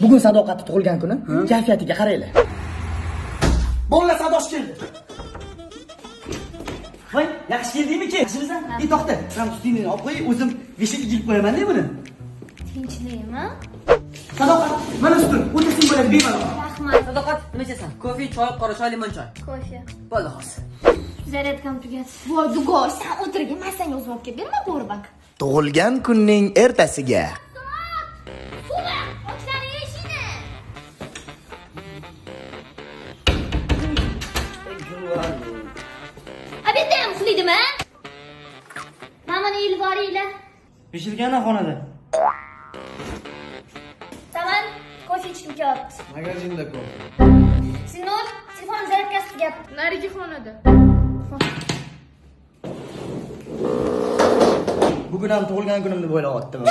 Bugun Sadoqatni tug'ilgan kuni. Kayfiyatiga qaranglar. Bolalar Sadoq keldi. Voy, yaxshi keldingmi-ki? Yaxshimisan? To'xta. Men ustingni olib qo'y, o'zim beshikka yilib qo'yaman-da buni. Tinchlikmi? Sadoqat, mana ustim. O'tirsang bo'ladi, bemalol. Rahmat. Sadoqat, nima ichasan? Kofe, choy, qora choy, limon choy. Kofe. Bo'ldi, xo'sh. Zaryadkam tugadi. Voy, Dugor, sen o'tirgin, men senga o'zim olib kelib berma, bo'rbak. Tug'ilgan kunning ertasiga. Suva, ochlarni eshikni. Abida ham uxlaydimi? Mamani ilib boringlar. Pishirgani xonada. Tamam, kofe ichkim kelyapti. Magazinda ko'p. Sinor, telefon zaryadkasi tugab. Narigi xonada. Bugun ham tug'ilgan kunimni bo'ylayaptimi?